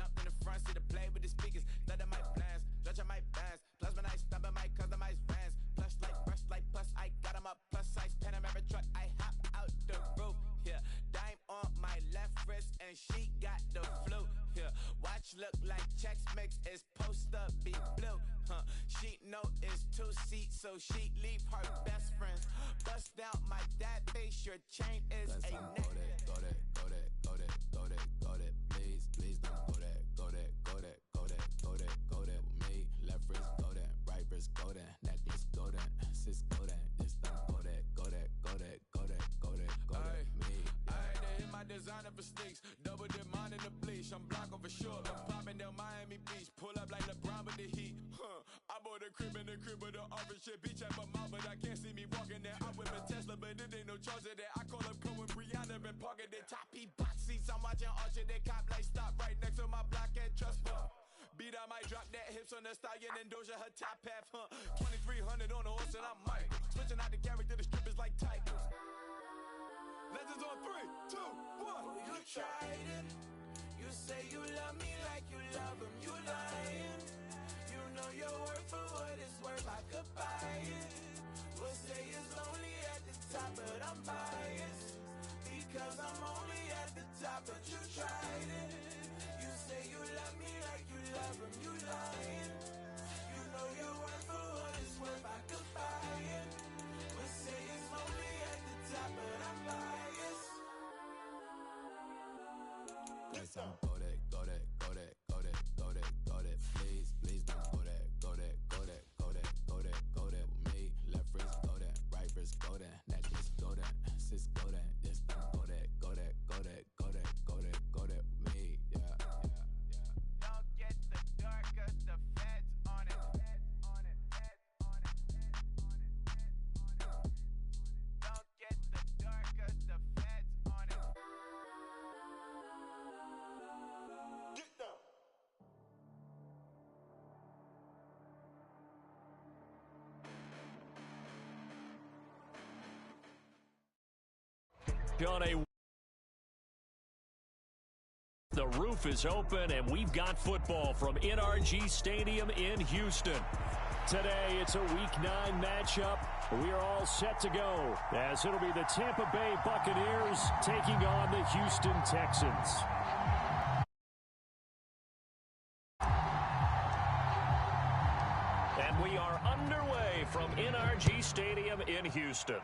jumped in the front seat to play with the speakers. Study my plans, stretching my bands. Plus when I stop at my customized vans. Plush like brush like plus, I got 'em up. Plus size Panamera truck, I hop out the roof. Yeah, dime on my left wrist and she got the flu. Yeah, watch look like Chex Mix is post up be blue. She know it's 2 seats, so she leave her best friends. Bust down my dad face, your chain is Let's a not neck. go that, please don't go that, with me. Left wrist go that, right wrist go that, necklace go that, sis go that, just don't go that, me. Alright, they hit my designer for sneaks, double dip mine in the bleach. I'm Blanco for sure, I'm popping down Miami Beach, pull up like LeBron with the heat. I bought a crib in the crib with the office shit, beach at my mouth, but I can't see me walking there. I'm with a Tesla, but it ain't no charge of that. I call up Cohen, Brianna, been parking the top P box seats. I'm watching Archer, they cop like stop right next to my block at Trust Fund. Beat, I might drop that hips on the stallion and Doja her top half, 2300 on the horse and I'm Mike. Switching out the character, the strippers like Tigers. Legends on 3, 2, 1. Oh, you tried it. You say you love me like you love him. You lying. You know your worth for what it's worth. I could buy it. We'll say it's lonely at the top, but I'm biased because I'm only at the top. But you tried it. You say you love me like you love him. You lying. You know your worth for what it's worth. I could buy it. We'll say it's lonely at the top, but I'm biased. Let's not go that, please don't go that, with me. Left wrist go that, right wrist go that, necklace go that, sis go that, just don't go that, with me. Yeah. Don't get the dark, 'cause the feds on it. Don't get the dark, 'cause the feds on it. Get down. The roof is open, and we've got football from NRG Stadium in Houston. Today, it's a Week 9 matchup. We are all set to go, as it'll be the Tampa Bay Buccaneers taking on the Houston Texans. And we are underway from NRG Stadium in Houston.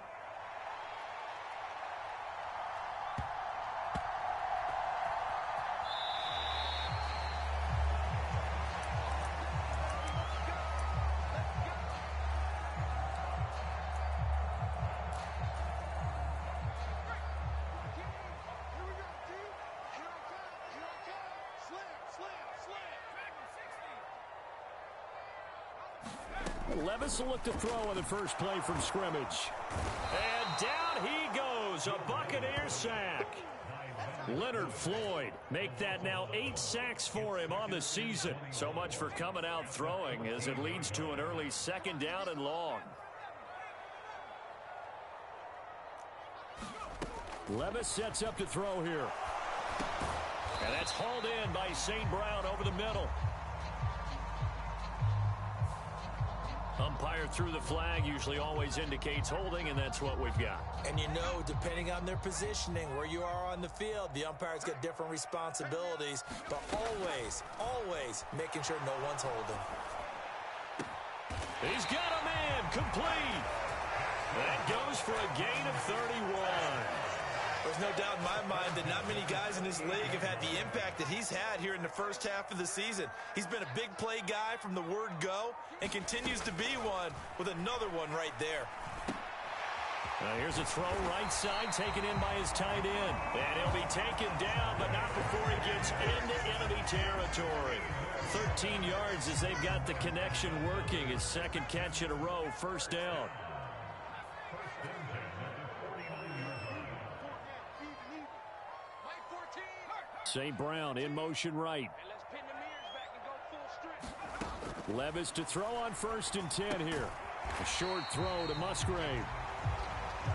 Levis will look to throw on the first play from scrimmage. And down he goes, a Buccaneer sack. Leonard Floyd make that now 8 sacks for him on the season. So much for coming out throwing as it leads to an early 2nd down and long. Levis sets up to throw here. And that's hauled in by St. Brown over the middle. Umpire threw the flag, usually always indicates holding, and that's what we've got. And you know, depending on their positioning, where you are on the field, the umpire's got different responsibilities, but always making sure no one's holding. He's got him in, complete. That goes for a gain of 31. There's no doubt in my mind that not many guys in this league have had the impact that he's had here in the first half of the season. He's been a big play guy from the word go and continues to be one with another one right there. Here's a throw right side taken in by his tight end. And he'll be taken down, but not before he gets into enemy territory. 13 yards as they've got the connection working. His second catch in a row, first down. St. Brown in motion right. Levis to throw on 1st and 10 here. A short throw to Musgrave.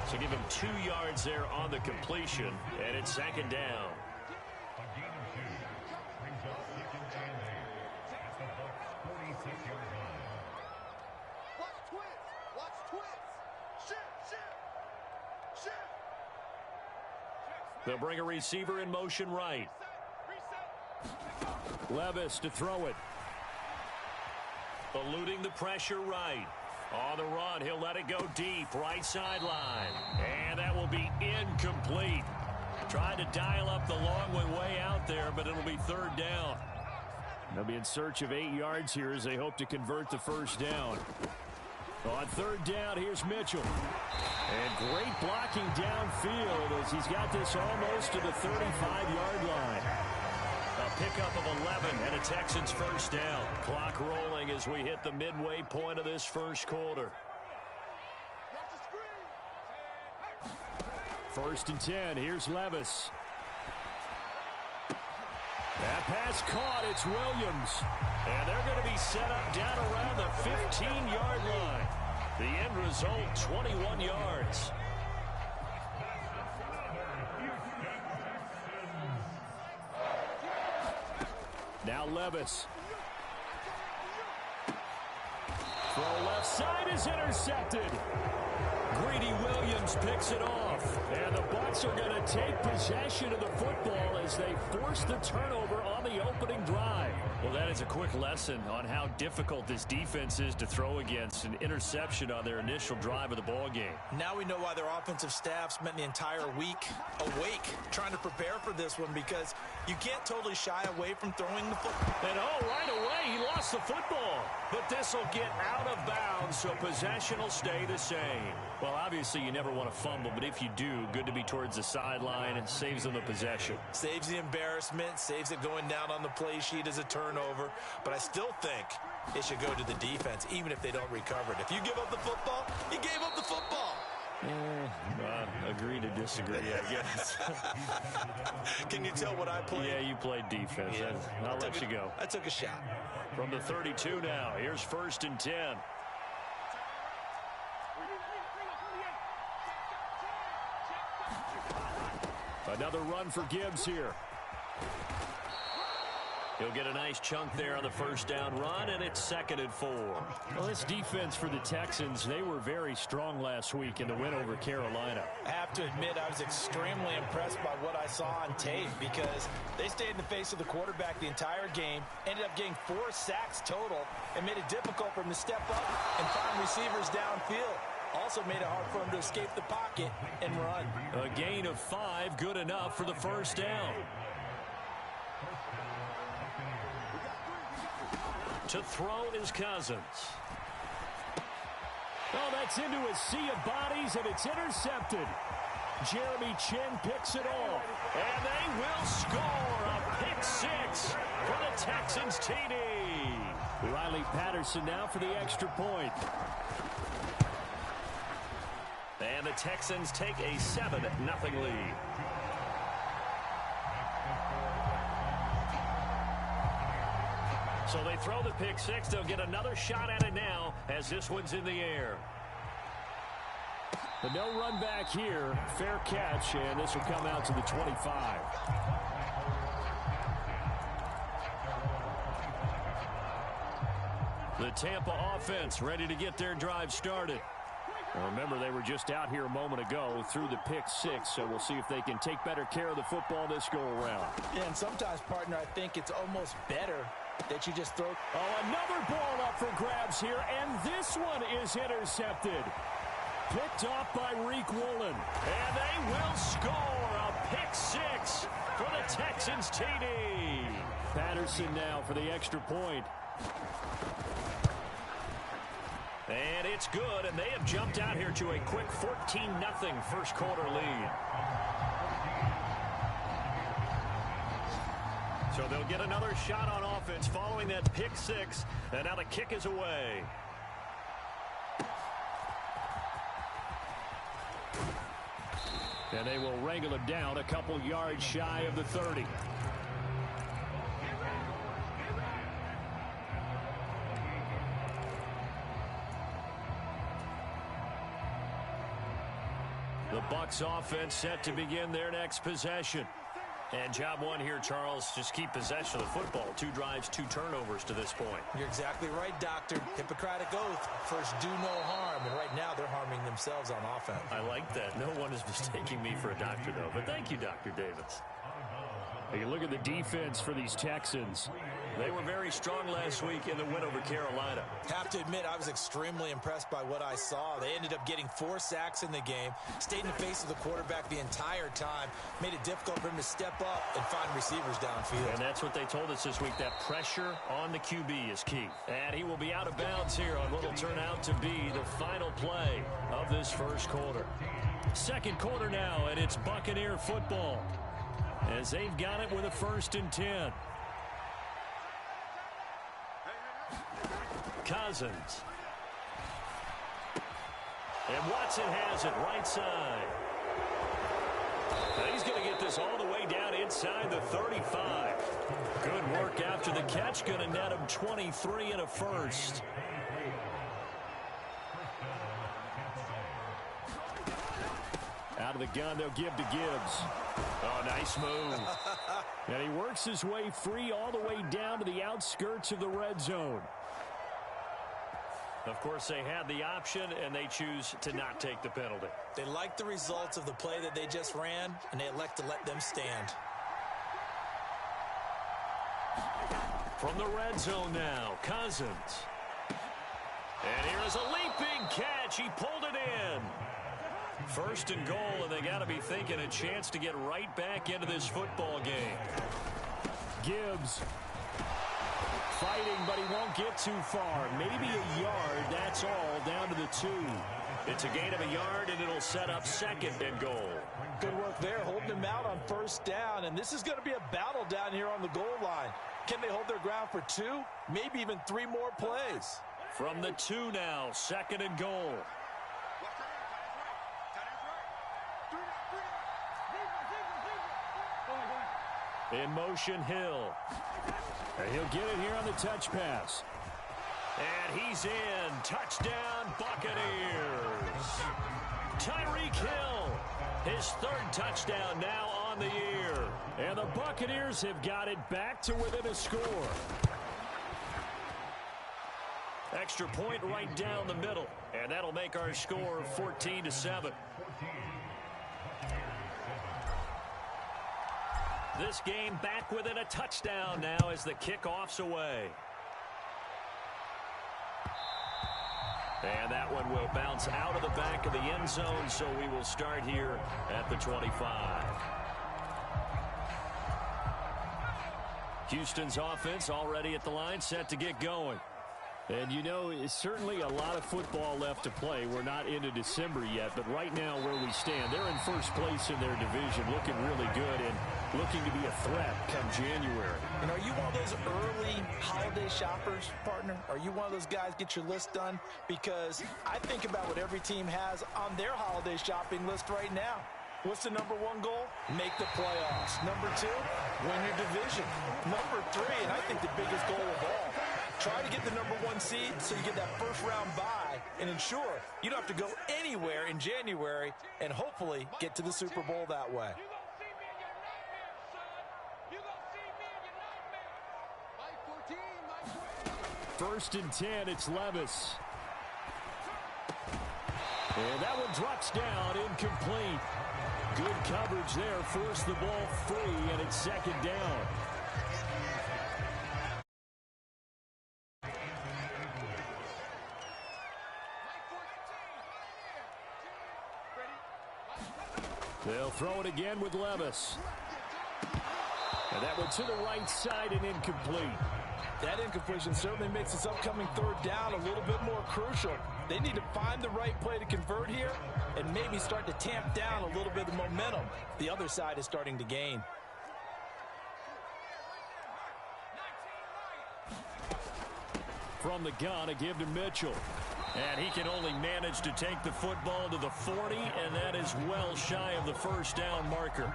So give him 2 yards there on the completion, and it's 2nd down. They'll bring a receiver in motion right. Levis to throw it. Eluding the pressure right. On the run, he'll let it go deep, right sideline. And that will be incomplete. Trying to dial up the long one way out there, but it'll be third down. They'll be in search of 8 yards here as they hope to convert the first down. On third down, here's Mitchell. And great blocking downfield as he's got this almost to the 35-yard line. A pickup of 11 and a Texans first down. Clock rolling as we hit the midway point of this first quarter. First and 10, here's Levis. That pass caught, it's Williams. And they're going to be set up down around the 15-yard line. The end result, 21 yards. Now Levis. Throw left side is intercepted. Greedy Williams picks it off. And the Bucs are going to take possession of the football as they force the turnover on the opening drive. Well, that is a quick lesson on how difficult this defense is to throw against. An interception on their initial drive of the ball game. Now we know why their offensive staff spent the entire week awake trying to prepare for this one, because you can't totally shy away from throwing the football. And right away, he lost the football. But this will get out of bounds, so possession will stay the same. Well, obviously, you never want to fumble, but if you do, good to be towards the sideline and saves them the possession. Saves the embarrassment, saves it going down on the play sheet as a turnover. But I still think it should go to the defense, even if they don't recover it. If you give up the football, you gave up the football. Agree to disagree, I guess. Can you tell what I played? Yeah, you played defense. Yeah. I'll let you go. I took a shot. From the 32 now, here's first and 10. Another run for Gibbs here. He'll get a nice chunk there on the first down run, and it's 2nd and 4. Well, this defense for the Texans, they were very strong last week in the win over Carolina. I have to admit, I was extremely impressed by what I saw on tape, because they stayed in the face of the quarterback the entire game, ended up getting 4 sacks total, and made it difficult for him to step up and find receivers downfield. Also made it hard for him to escape the pocket and run. A gain of 5, good enough for the first down. To throw is Cousins. Oh, that's into a sea of bodies, and it's intercepted. Jeremy Chin picks it off. And they will score a pick 6 for the Texans TD. Riley Patterson now for the extra point. And the Texans take a 7-0 lead. So they throw the pick 6. They'll get another shot at it now as this one's in the air. But no run back here. Fair catch, and this will come out to the 25. The Tampa offense ready to get their drive started. Now remember, they were just out here a moment ago through the pick 6, so we'll see if they can take better care of the football this go-around. Yeah, and sometimes, partner, I think it's almost better that you just throw. Oh, another ball up for grabs here, and this one is intercepted. Picked off by Reek Woolen. And they will score a pick 6 for the Texans TD. Patterson now for the extra point. And it's good, and they have jumped out here to a quick 14-0 first quarter lead. So they'll get another shot on offense following that pick 6, and now the kick is away. And they will wrangle him down a couple yards shy of the 30. The Bucs offense set to begin their next possession. And job one here, Charles, just keep possession of the football. 2 drives, 2 turnovers to this point. You're exactly right, Doctor. Hippocratic oath. First, do no harm. And right now, they're harming themselves on offense. I like that. No one is mistaking me for a doctor, though. But thank you, Dr. Davis. You look at the defense for these Texans. They were very strong last week in the win over Carolina. Have to admit, I was extremely impressed by what I saw. They ended up getting 4 sacks in the game, stayed in the face of the quarterback the entire time, made it difficult for him to step up and find receivers downfield. And that's what they told us this week, that pressure on the QB is key. And he will be out of bounds here on what will turn out to be the final play of this first quarter. Second quarter now, and it's Buccaneer football, as they've got it with a 1st and 10. Cousins. And Watson has it right side. Now he's going to get this all the way down inside the 35. Good work after the catch. Going to net him 23 and a first. Out of the gun, they'll give to Gibbs. Oh, nice move. And he works his way free all the way down to the outskirts of the red zone. Of course, they had the option, and they choose to not take the penalty. They like the results of the play that they just ran, and they elect to let them stand. From the red zone now, Cousins. And here's a leaping catch. He pulled it in. 1st and goal, and they got to be thinking a chance to get right back into this football game. Gibbs fighting, but he won't get too far. Maybe a yard, that's all, down to the 2. It's a gain of a yard, and it'll set up 2nd and goal. Good work there, holding him out on 1st down, and this is going to be a battle down here on the goal line. Can they hold their ground for 2, maybe even 3 more plays? From the 2 now, 2nd and goal. In motion, Hill. And he'll get it here on the touch pass. And he's in. Touchdown, Buccaneers. Tyreek Hill, his 3rd touchdown now on the year. And the Buccaneers have got it back to within a score. Extra point right down the middle. And that'll make our score 14-7. This game back within a touchdown now as the kickoff's away. And that one will bounce out of the back of the end zone, so we will start here at the 25. Houston's offense already at the line, set to get going. And, you know, it's certainly a lot of football left to play. We're not into December yet, but right now where we stand, they're in 1st place in their division, looking really good and looking to be a threat come January. And are you one of those early holiday shoppers, partner? Are you one of those guys get your list done? Because I think about what every team has on their holiday shopping list right now. What's the number 1 goal? Make the playoffs. Number 2, win your division. Number 3, and I think the biggest goal of all, try to get the number 1 seed so you get that 1st round bye and ensure you don't have to go anywhere in January and hopefully get to the Super Bowl that way. First and 10, it's Levis. And that one drops down, incomplete. Good coverage there, forced the ball free, and it's 2nd down. They'll throw it again with Levis. And that one to the right side and incomplete. That incompletion certainly makes this upcoming 3rd down a little bit more crucial. They need to find the right play to convert here and maybe start to tamp down a little bit of momentum the other side is starting to gain. From the gun, a give to Mitchell. And he can only manage to take the football to the 40, and that is well shy of the 1st down marker.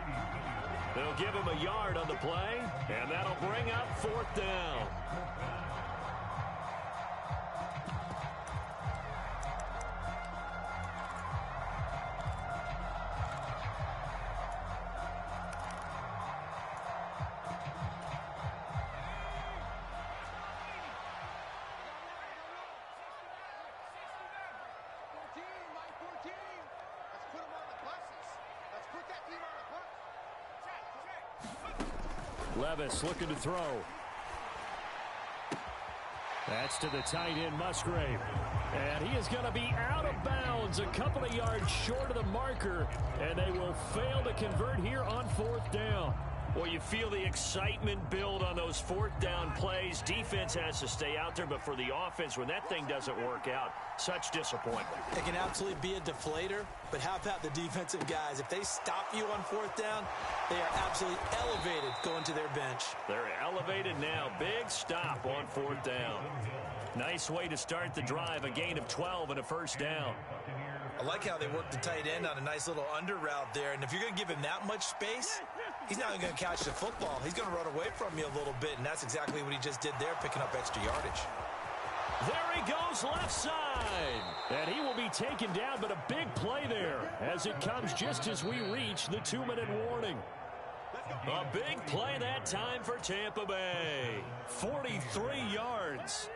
They'll give him a yard on the play, and that'll bring up 4th down. Levis looking to throw. That's to the tight end, Musgrave. And he is going to be out of bounds, a couple of yards short of the marker, and they will fail to convert here on 4th down. Well, you feel the excitement build on those 4th down plays. Defense has to stay out there, but for the offense, when that thing doesn't work out, such disappointment. It can absolutely be a deflator, but how about the defensive guys? If they stop you on 4th down, they are absolutely elevated going to their bench. They're elevated now. Big stop on 4th down. Nice way to start the drive, a gain of 12 and a 1st down. I like how they work the tight end on a nice little under route there. And if you're going to give him that much space, he's not even going to catch the football. He's going to run away from you a little bit, and that's exactly what he just did there, picking up extra yardage. There he goes, left side. And he will be taken down, but a big play there as it comes just as we reach the 2-minute warning. A big play that time for Tampa Bay. 43 yards.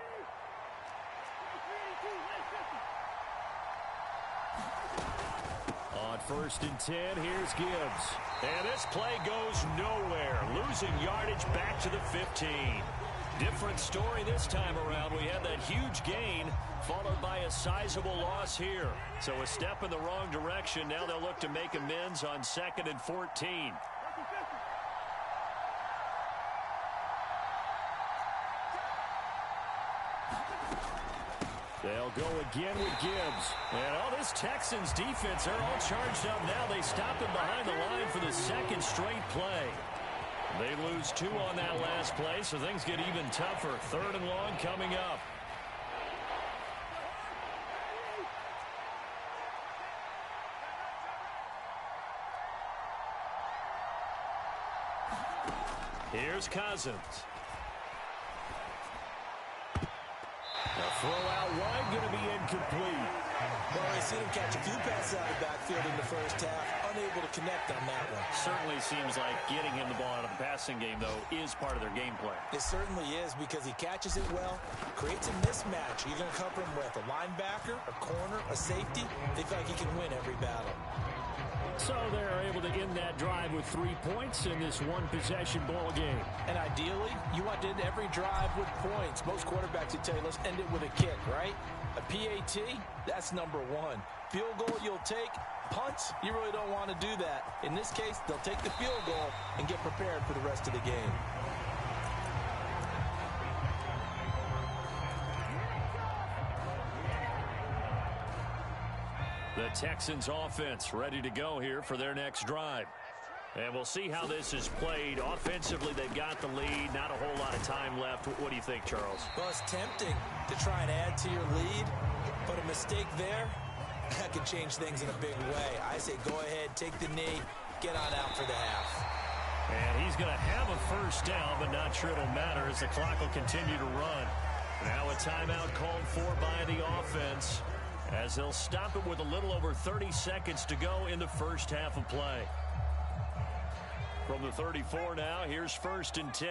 On 1st and 10, here's Gibbs. And this play goes nowhere. Losing yardage back to the 15. Different story this time around. We had that huge gain followed by a sizable loss here. So a step in the wrong direction. Now they'll look to make amends on 2nd and 14. They'll go again with Gibbs. And this Texans defense, they're all charged up now. They stop him behind the line for the 2nd straight play. They lose 2 on that last play, so things get even tougher. 3rd and long coming up. Here's Cousins. The throw out wide going to be incomplete. Well, we've seen him catch a few passes out of the backfield in the 1st half. Unable to connect on that one. Certainly seems like getting him the ball out of the passing game, though, is part of their game plan. It certainly is because he catches it well, creates a mismatch. You're going to cover him with a linebacker, a corner, a safety. They feel like he can win every battle. So they're able to end that drive with 3 points in this one-possession ball game. And ideally, you want to end every drive with points. Most quarterbacks would tell you, let's end it with a kick, right? A PAT, that's number 1. Field goal you'll take. Punts, you really don't want to do that. In this case, they'll take the field goal and get prepared for the rest of the game. The Texans offense ready to go here for their next drive. And we'll see how this is played. Offensively, they've got the lead. Not a whole lot of time left. What do you think, Charles? Well, it's tempting to try and add to your lead, but a mistake there, that could change things in a big way. I say go ahead, take the knee, get on out for the half. And he's going to have a 1st down, but not sure it'll matter as the clock will continue to run. Now a timeout called for by the offense as they'll stop it with a little over 30 seconds to go in the 1st half of play. From the 34 now, here's 1st and 10.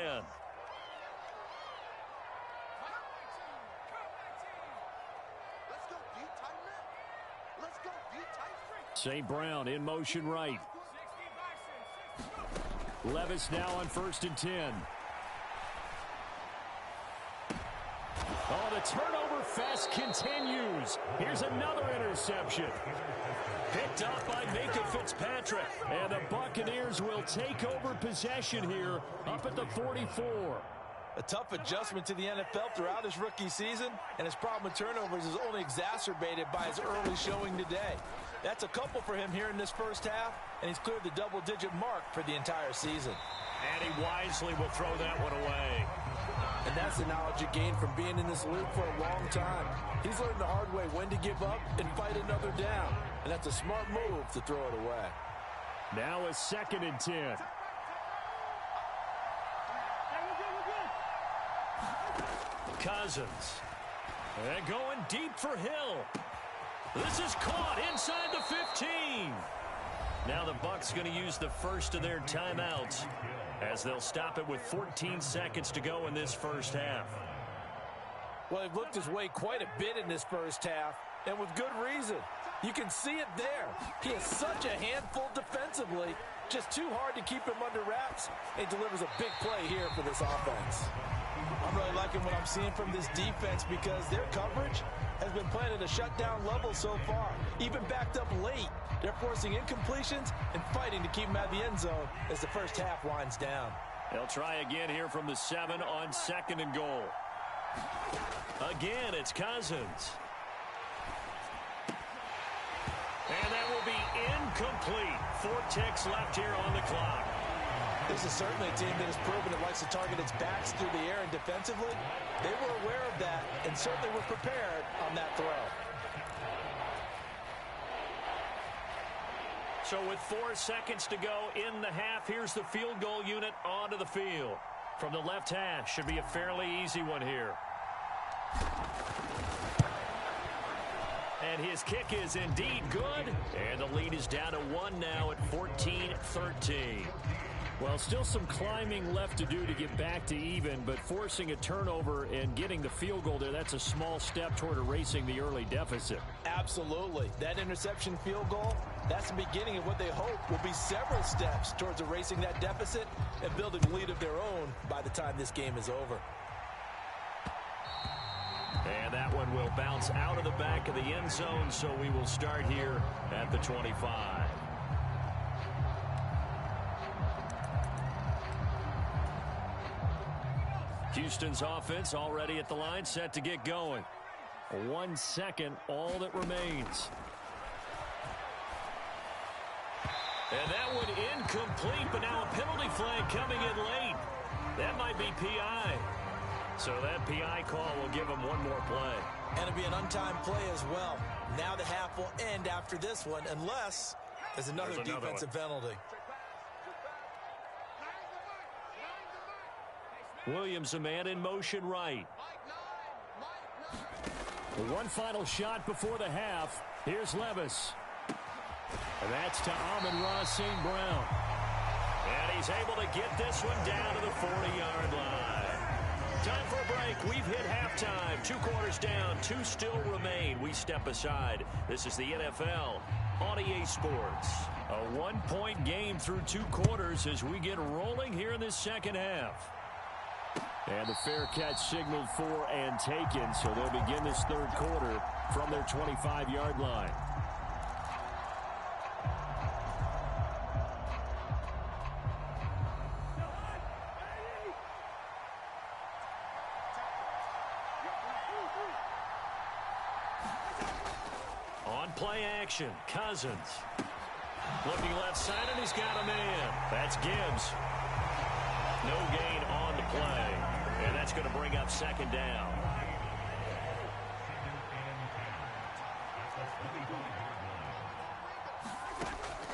St. Brown in motion right. Levis now on 1st and 10. Oh, the turnover fest continues. Here's another interception. Picked up by Minka Fitzpatrick. And the Buccaneers will take over possession here up at the 44. A tough adjustment to the NFL throughout his rookie season, and his problem with turnovers is only exacerbated by his early showing today. That's a couple for him here in this 1st half, and he's cleared the double-digit mark for the entire season. And he wisely will throw that one away. And that's the knowledge you gain from being in this league for a long time. He's learned the hard way when to give up and fight another down. And that's a smart move to throw it away. Now a 2nd and 10. Cousins. And going deep for Hill. This is caught inside the 15. Now the Bucs going to use the first of their timeouts as they'll stop it with 14 seconds to go in this 1st half. Well, they've looked his way quite a bit in this 1st half, and with good reason. You can see it there. He is such a handful defensively, Just too hard to keep him under wraps. He delivers a big play here for this offense. I'm really liking what I'm seeing from this defense because their coverage has been playing at a shutdown level so far. Even backed up late, they're forcing incompletions and fighting to keep them out of the end zone as the first half winds down. They'll try again here from the 7 on 2nd and goal. Again, it's Cousins. And that will be incomplete. 4 ticks left here on the clock. This is certainly a team that has proven it likes to target its backs through the air, and defensively, they were aware of that and certainly were prepared on that throw. So with 4 seconds to go in the half, here's the field goal unit onto the field. From the left hash, should be a fairly easy one here. And his kick is indeed good. And the lead is down to 1 now at 14-13. Well, still some climbing left to do to get back to even, but forcing a turnover and getting the field goal there, that's a small step toward erasing the early deficit. Absolutely. That interception field goal, that's the beginning of what they hope will be several steps towards erasing that deficit and building a lead of their own by the time this game is over. And that one will bounce out of the back of the end zone, so we will start here at the 25. Houston's offense already at the line, set to get going. 1 second, all that remains. And that one incomplete, but now a penalty flag coming in late. That might be PI. So that PI call will give him one more play. And it'll be an untimed play as well. Now the half will end after this one, unless there's another defensive penalty. Williams, a man in motion right. One final shot before the half. Here's Levis. And that's to Amon-Ra St. Brown. And he's able to get this one down to the 40-yard line. Time for a break. We've hit halftime. 2 quarters down. 2 still remain. We step aside. This is the NFL on EA Sports. A 1-point game through 2 quarters as we get rolling here in this second half. And the fair catch signaled for and taken, so they'll begin this third quarter from their 25-yard line. On play action, Cousins. Looking left side, and he's got a man. That's Gibbs. No gain on the play. And that's going to bring up 2nd down.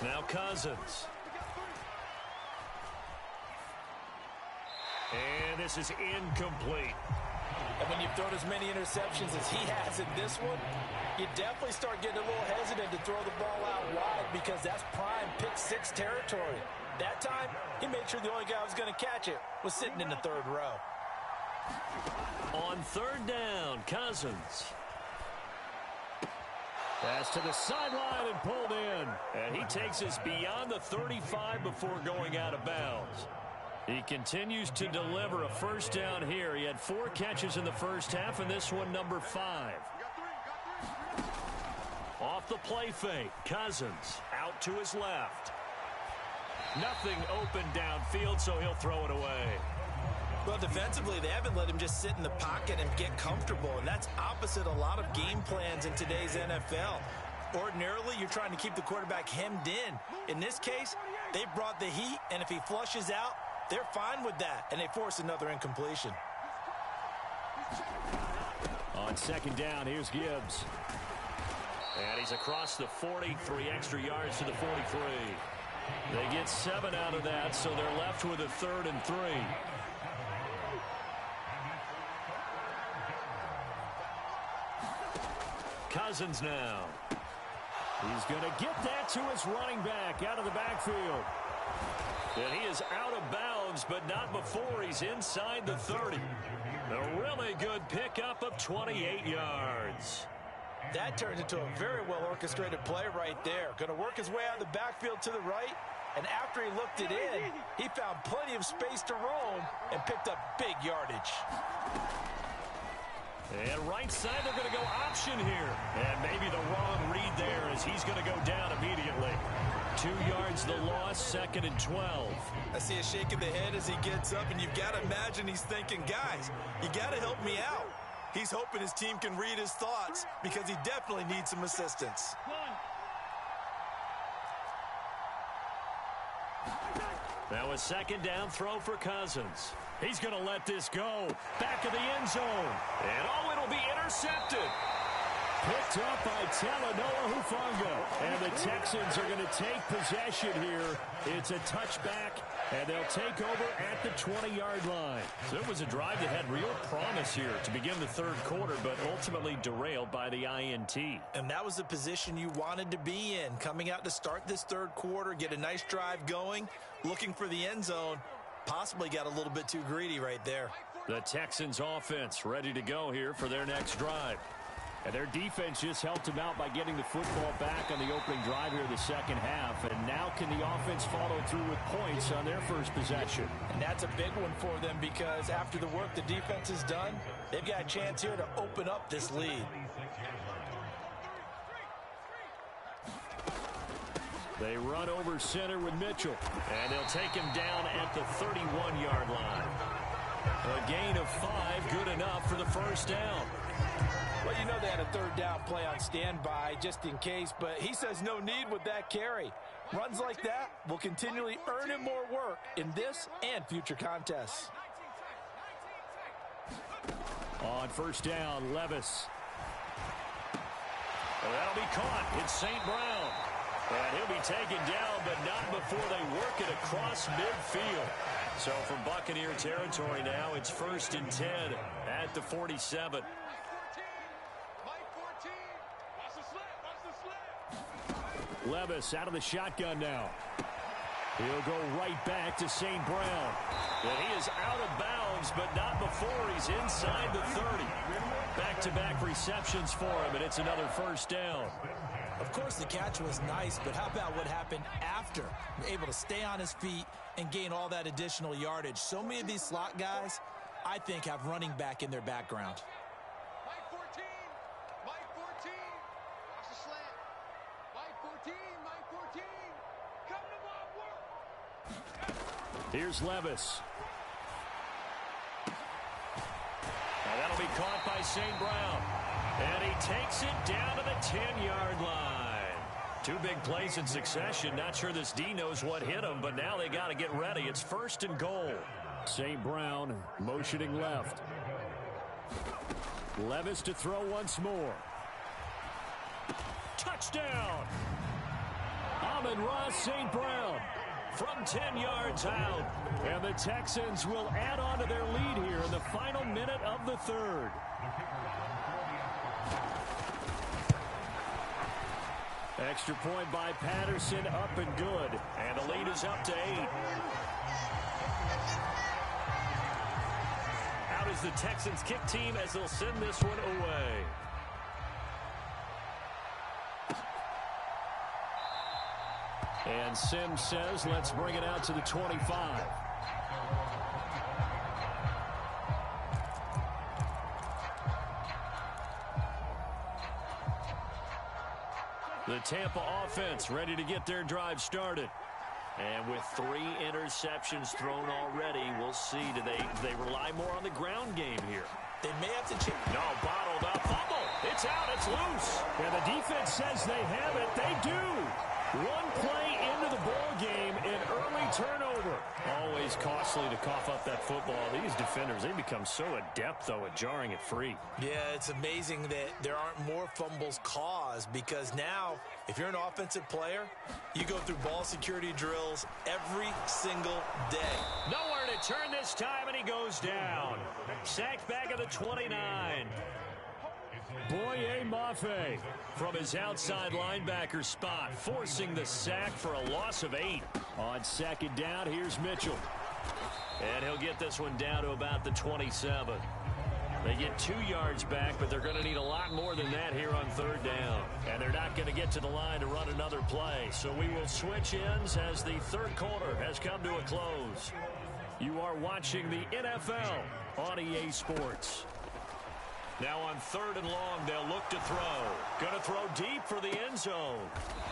Now Cousins. And this is incomplete. And when you've thrown as many interceptions as he has in this one, you definitely start getting a little hesitant to throw the ball out wide because that's prime pick-6 territory. That time, he made sure the only guy who was going to catch it was sitting in the 3rd row. On 3rd down, Cousins. Pass to the sideline and pulled in. And he takes us beyond the 35 before going out of bounds. He continues to deliver a first down here. He had 4 catches in the first half, and this one number 5. Off the play fake, Cousins out to his left. Nothing open downfield, so he'll throw it away. Well, defensively, they haven't let him just sit in the pocket and get comfortable, and that's opposite a lot of game plans in today's NFL. Ordinarily, you're trying to keep the quarterback hemmed in. In this case, they brought the heat, and if he flushes out, they're fine with that, and they force another incompletion. On 2nd down, here's Gibbs. And he's across the 40, 3 extra yards to the 43. They get 7 out of that, so they're left with a 3rd and 3. Cousins now. He's going to get that to his running back out of the backfield. And he is out of bounds, but not before he's inside the 30. A really good pickup of 28 yards. That turns into a very well-orchestrated play right there. Going to work his way out of the backfield to the right And after he looked it in, he found plenty of space to roam and picked up big yardage. And right side, they're going to go option here. And maybe the wrong read there as he's going to go down immediately. 2 yards the loss, 2nd and 12. I see a shake of the head as he gets up, and you've got to imagine he's thinking, guys, you got to help me out. He's hoping his team can read his thoughts because he definitely needs some assistance. Now a 2nd down throw for Cousins. He's going to let this go. Back of the end zone. And oh, it'll be intercepted. Picked up by Talanoa Hufanga. And the Texans are going to take possession here. It's a touchback, and they'll take over at the 20-yard line. So it was a drive that had real promise here to begin the 3rd quarter, but ultimately derailed by the INT. And that was the position you wanted to be in, coming out to start this 3rd quarter, get a nice drive going, looking for the end zone. Possibly got a little bit too greedy right there. The Texans offense ready to go here for their next drive. And their defense just helped them out by getting the football back on the opening drive here in the 2nd half. And now can the offense follow through with points on their first possession? And that's a big one for them because after the work the defense has done, they've got a chance here to open up this lead. They run over center with Mitchell. And they'll take him down at the 31-yard line. A gain of 5, good enough for the first down. Well, you know they had a 3rd down play on standby just in case, but he says no need with that carry. Runs like that will continually earn him more work in this and future contests. On 1st down, Levis. Well, that'll be caught. It's St. Brown. And he'll be taken down, but not before they work it across midfield. So from Buccaneer territory now, it's 1st and 10 at the 47. Levis out of the shotgun now. He'll go right back to St. Brown. And he is out of bounds, but not before he's inside the 30. Back-to-back receptions for him, and it's another 1st down. Of course, the catch was nice, but how about what happened after? Able to stay on his feet and gain all that additional yardage. So many of these slot guys, I think, have running back in their background. Here's Levis. Now that'll be caught by St. Brown. And he takes it down to the 10-yard line. 2 big plays in succession. Not sure this D knows what hit him, but now they got to get ready. It's 1st and goal. St. Brown motioning left. Levis to throw once more. Touchdown! Amon-Ra St. Brown from 10 yards out. And the Texans will add on to their lead here in the final minute of the 3rd. Extra point by Patterson, up and good. And the lead is up to 8. Out is the Texans kick team as they'll send this one away. And Sims says, let's bring it out to the 25. The Tampa offense ready to get their drive started. And with 3 interceptions thrown already, we'll see. Do they rely more on the ground game here? They may have to check. No, bottled up. Fumble. It's out. It's loose. And the defense says they have it. They do. 1 play into the ball game, an early turnover. Always costly to cough up that football. These defenders, they become so adept, though, at jarring it free. Yeah, it's amazing that there aren't more fumbles caused because now, if you're an offensive player, you go through ball security drills every single day. Nowhere to turn this time, and he goes down. Sacked back at the 29. Boye Mafe from his outside linebacker spot, forcing the sack for a loss of 8. On 2nd down, here's Mitchell. And he'll get this one down to about the 27. They get 2 yards back, but they're going to need a lot more than that here on 3rd down. And they're not going to get to the line to run another play. So we will switch ends as the 3rd quarter has come to a close. You are watching the NFL on EA Sports. Now on 3rd and long, they'll look to throw. Going to throw deep for the end zone.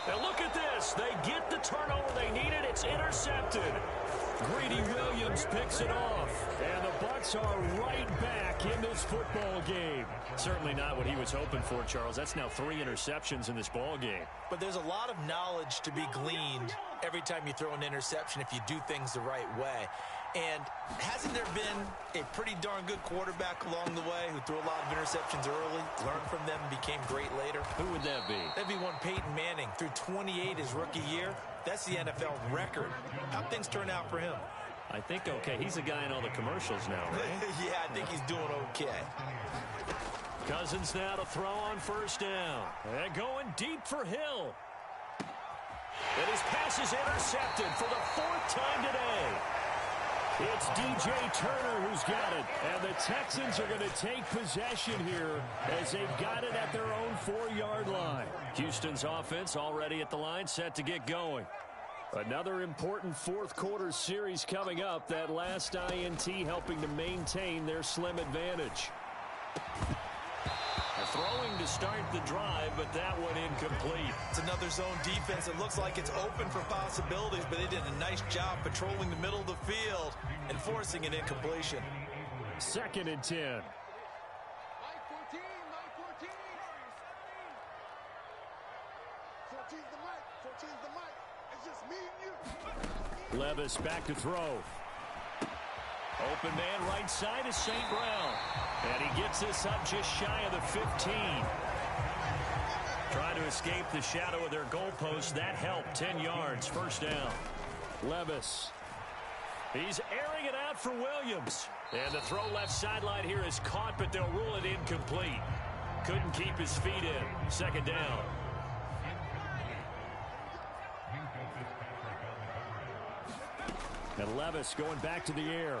And look at this. They get the turnover they needed. It's intercepted. Greedy Williams picks it off. And the Bucs are right back in this football game. Certainly not what he was hoping for, Charles. That's now 3 interceptions in this ball game. But there's a lot of knowledge to be gleaned every time you throw an interception if you do things the right way. And hasn't there been a pretty darn good quarterback along the way who threw a lot of interceptions early, learned from them, and became great later? Who would that be? That'd be one Peyton Manning. Threw 28 his rookie year. That's the NFL record. How'd things turn out for him? I think okay. He's a guy in all the commercials now, right? Yeah, I think he's doing okay. Cousins now to throw on 1st down. And going deep for Hill. And his pass is intercepted for the 4th time today. It's DJ Turner who's got it. And the Texans are going to take possession here as they've got it at their own 4-yard line. Houston's offense already at the line, set to get going. Another important 4th quarter series coming up. That last INT helping to maintain their slim advantage. Throwing to start the drive, but that one incomplete. It's another zone defense. It looks like it's open for possibilities, but they did a nice job patrolling the middle of the field and forcing an incompletion. 2nd and 10. My 14. It's just me and you. Levis back to throw. Open man right side is St. Brown. And he gets this up just shy of the 15. Trying to escape the shadow of their goalpost. That helped. 10 yards. 1st down. Levis. He's airing it out for Williams. And the throw left sideline here is caught, but they'll rule it incomplete. Couldn't keep his feet in. 2nd down. And Levis going back to the air.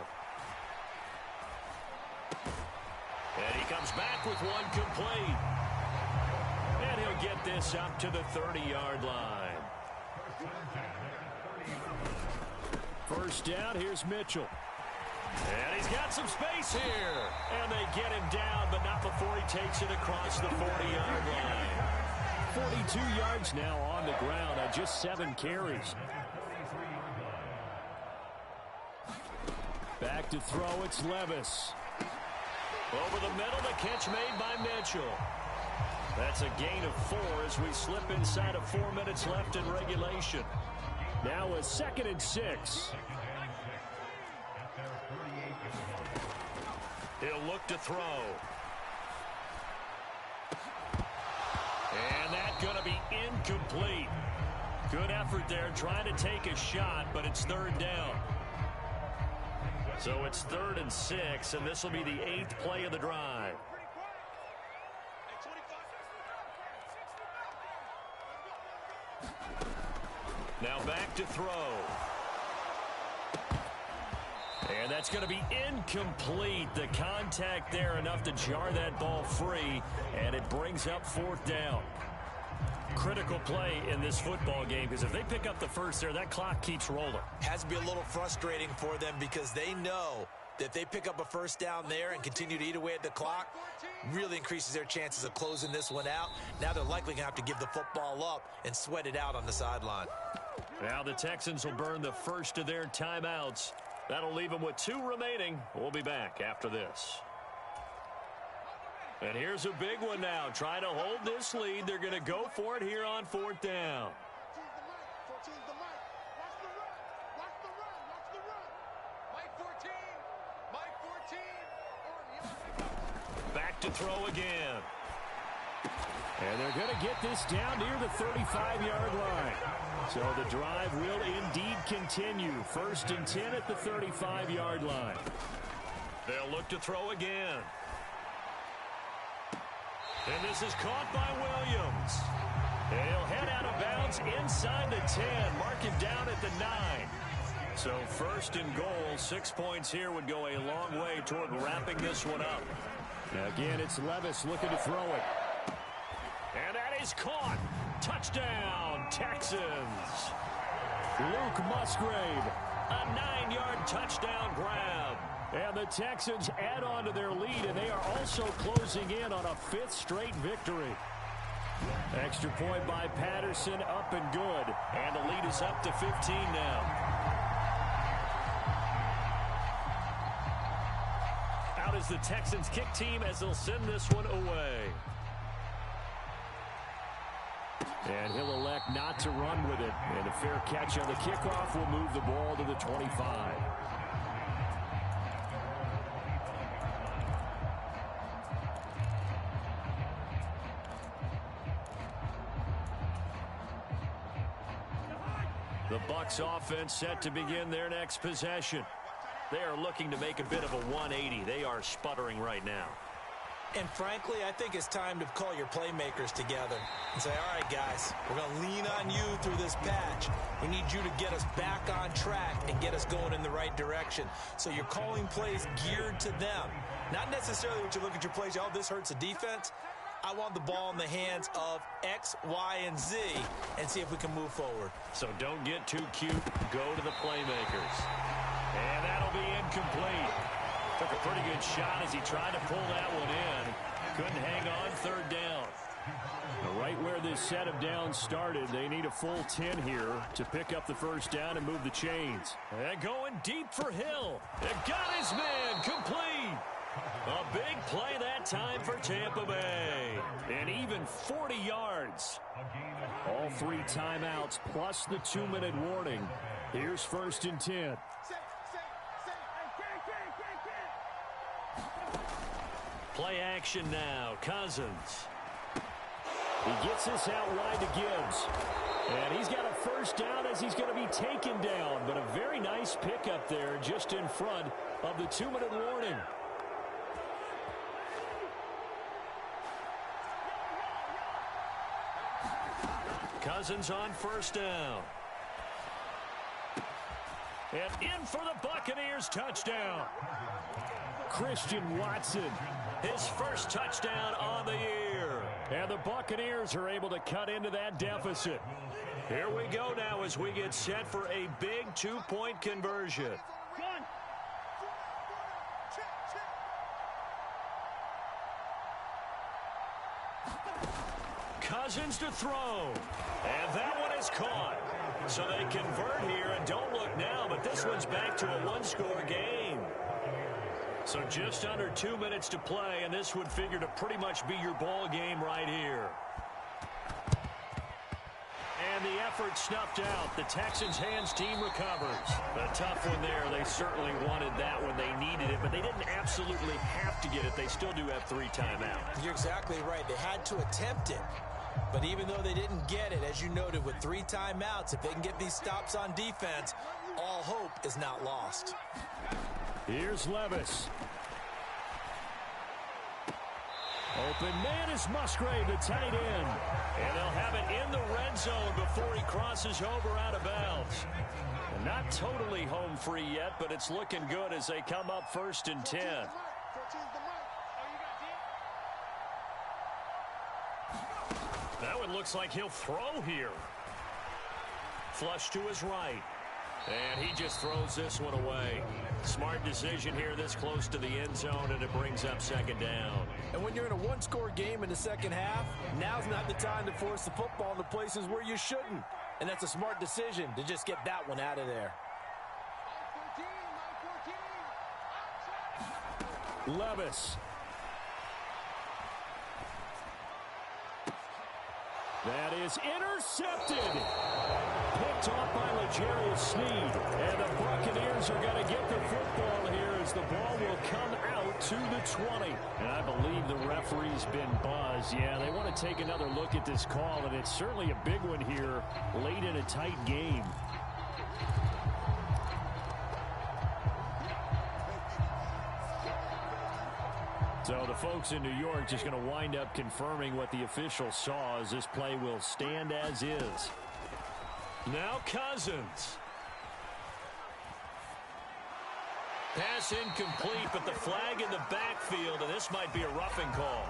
And he comes back with one complete. And he'll get this up to the 30-yard line. 1st down, here's Mitchell. And he's got some space here. And they get him down, but not before he takes it across the 40-yard line. 42 yards now on the ground on just 7 carries. Back to throw, it's Levis. Over the middle, the catch made by Mitchell. That's a gain of 4 as we slip inside of 4 minutes left in regulation. Now a 2nd and 6. He'll look to throw. And that's going to be incomplete. Good effort there trying to take a shot, but it's 3rd down. So it's 3rd and 6, and this will be the 8th play of the drive. Now back to throw. And that's going to be incomplete. The contact there enough to jar that ball free, and it brings up 4th down. Critical play in this football game, because if they pick up the first there, that clock keeps rolling. Has to be a little frustrating for them because they know that if they pick up a 1st down there and continue to eat away at the clock, really increases their chances of closing this one out. Now they're likely going to have to give the football up and sweat it out on the sideline. Now the Texans will burn the first of their timeouts. That'll leave them with 2 remaining. We'll be back after this. And here's a big one now. Trying to hold this lead. They're going to go for it here on 4th down. Back to throw again. And they're going to get this down near the 35-yard line. So the drive will indeed continue. 1st and 10 at the 35-yard line. They'll look to throw again. And this is caught by Williams. And he'll head out of bounds inside the 10. Mark him down at the 9. So 1st and goal. 6 points here would go a long way toward wrapping this one up. Again, it's Levis looking to throw it. And that is caught. Touchdown, Texans. Luke Musgrave, a 9-yard touchdown grab. And the Texans add on to their lead, and they are also closing in on a 5th straight victory. Extra point by Patterson, up and good. And the lead is up to 15 now. Out is the Texans kick team as they'll send this one away. And he'll elect not to run with it. And a fair catch on the kickoff will move the ball to the 25. The Bucs offense set to begin their next possession. They are looking to make a bit of a 180. They are sputtering right now. And frankly, I think it's time to call your playmakers together and say, all right, guys, we're going to lean on you through this patch. We need you to get us back on track and get us going in the right direction. So you're calling plays geared to them. Not necessarily what you look at your plays, oh, this hurts the defense. I want the ball in the hands of X, Y, and Z and see if we can move forward. So don't get too cute. Go to the playmakers. And that'll be incomplete. Took a pretty good shot as he tried to pull that one in. Couldn't hang on 3rd down. Right where this set of downs started, they need a full 10 here to pick up the 1st down and move the chains. And going deep for Hill. It got his man complete. A big play that time for Tampa Bay. And even 40 yards. All 3 timeouts plus the 2-minute warning. Here's 1st and 10. Play action now. Cousins. He gets this out wide to Gibbs. And he's got a 1st down as he's going to be taken down. But a very nice pickup there just in front of the 2-minute warning. Cousins on 1st down. And in for the Buccaneers touchdown. Christian Watson, his 1st touchdown on the year. And the Buccaneers are able to cut into that deficit. Here we go now as we get set for a big 2-point conversion. Cousins to throw. And that one is caught. So they convert here and don't look now, but this one's back to a 1-score game. So just under 2 minutes to play, and this would figure to pretty much be your ball game right here. And the effort snuffed out. The Texans' hands team recovers. A tough one there. They certainly wanted that when they needed it, but they didn't absolutely have to get it. They still do have 3 timeouts. You're exactly right. They had to attempt it. But even though they didn't get it, as you noted, with 3 timeouts, if they can get these stops on defense, all hope is not lost. Here's Levis. Open man is Musgrave, the tight end. And they'll have it in the red zone before he crosses over out of bounds. And not totally home free yet, but it's looking good as they come up 1st and 10. That one looks like he'll throw here. Flush to his right. And he just throws this one away. Smart decision here this close to the end zone, and it brings up 2nd down. And when you're in a 1-score game in the 2nd half, now's not the time to force the football in the places where you shouldn't. And that's a smart decision to just get that one out of there. Levis. That is intercepted. Picked off by L'Jarius Sneed. And the Buccaneers are going to get the football here as the ball will come out to the 20. And I believe the referee's been buzzed. Yeah, they want to take another look at this call, and it's certainly a big one here late in a tight game. So the folks in New York just going to wind up confirming what the official saw as this play will stand as is. Now Cousins. Pass incomplete, but the flag in the backfield, and this might be a roughing call.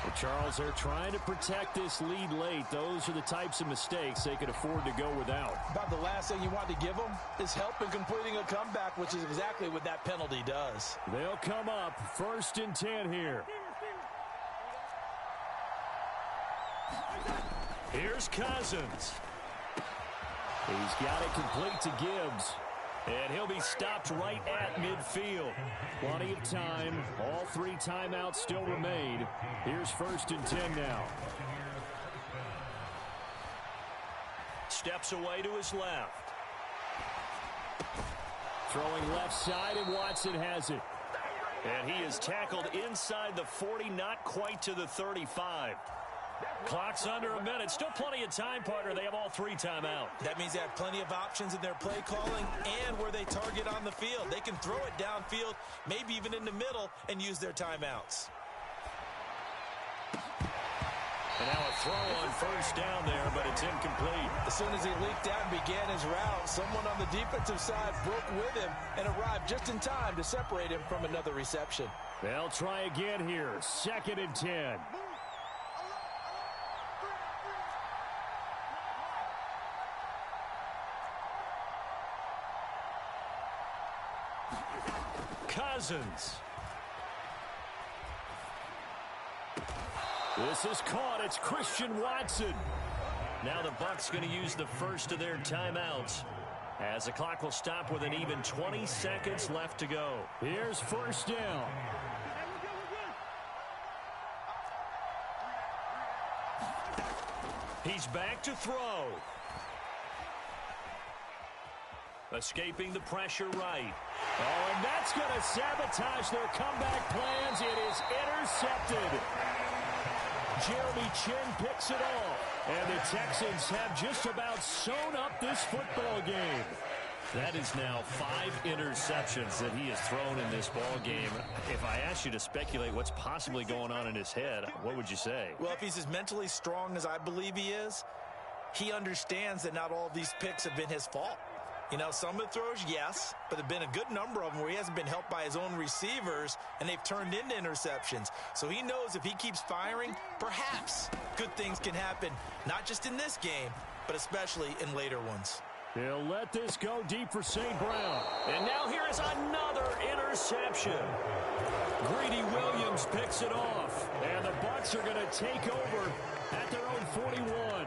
Well, Charles, they're trying to protect this lead late. Those are the types of mistakes they could afford to go without. About the last thing you want to give them is help in completing a comeback, which is exactly what that penalty does. They'll come up 1st and 10 here. Here's Cousins. He's got it complete to Gibbs. And he'll be stopped right at midfield. Plenty of time. All 3 timeouts still remain. Here's 1st and 10 now. Steps away to his left. Throwing left side, and Watson has it. And he is tackled inside the 40, not quite to the 35. Clock's under a minute. Still plenty of time, partner. They have all 3 timeouts. That means they have plenty of options in their play calling and where they target on the field. They can throw it downfield, maybe even in the middle, and use their timeouts. And now a throw on 1st down there, but it's incomplete. As soon as he leaked out and began his route, someone on the defensive side broke with him and arrived just in time to separate him from another reception. They'll try again here. 2nd and 10. Cousins. This is caught. It's Christian Watson. Now the Bucs going to use the first of their timeouts, as the clock will stop with an even 20 seconds left to go. Here's 1st down. He's back to throw. Escaping the pressure right. Oh, and that's going to sabotage their comeback plans. It is intercepted. Jeremy Chin picks it off. And the Texans have just about sewn up this football game. That is now 5 interceptions that he has thrown in this ball game. If I asked you to speculate what's possibly going on in his head, what would you say? Well, if he's as mentally strong as I believe he is, he understands that not all of these picks have been his fault. You know, some of the throws, yes, but there have been a good number of them where he hasn't been helped by his own receivers, and they've turned into interceptions. So he knows if he keeps firing, perhaps good things can happen, not just in this game, but especially in later ones. He'll let this go deep for St. Brown. And now here is another interception. Greedy Williams picks it off, and the Bucs are going to take over at their own 41.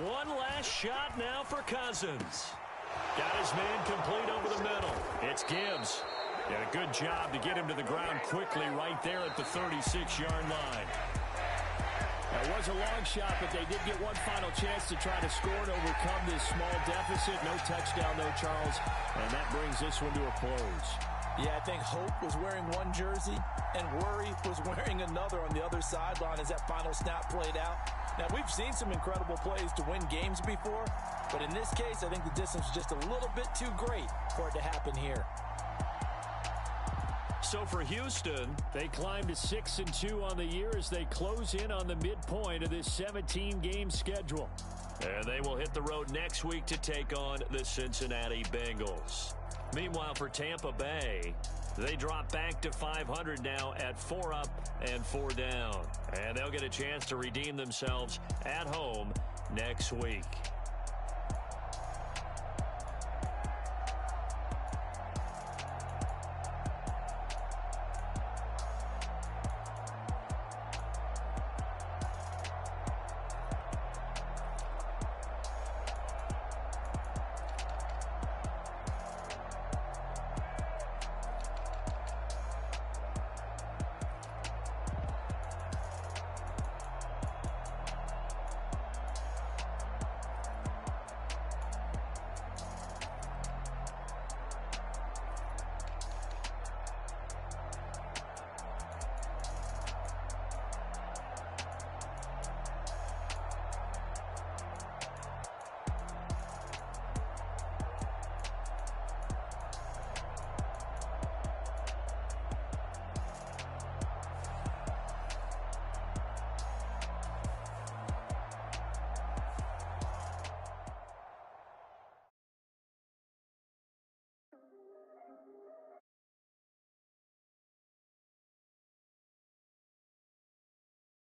One last shot now for Cousins. Got his man complete over the middle. It's Gibbs. Did a good job to get him to the ground quickly right there at the 36-yard line. That was a long shot, but they did get one final chance to try to score and overcome this small deficit. No touchdown, though, Charles. And that brings this one to a close. Yeah, I think Hope was wearing one jersey and Worry was wearing another on the other sideline as that final snap played out. Now, we've seen some incredible plays to win games before, but in this case, I think the distance is just a little bit too great for it to happen here. So for Houston, they climb to 6-2 on the year as they close in on the midpoint of this 17-game schedule. And they will hit the road next week to take on the Cincinnati Bengals. Meanwhile, for Tampa Bay, they drop back to 500 now at 4 up and 4 down. And they'll get a chance to redeem themselves at home next week.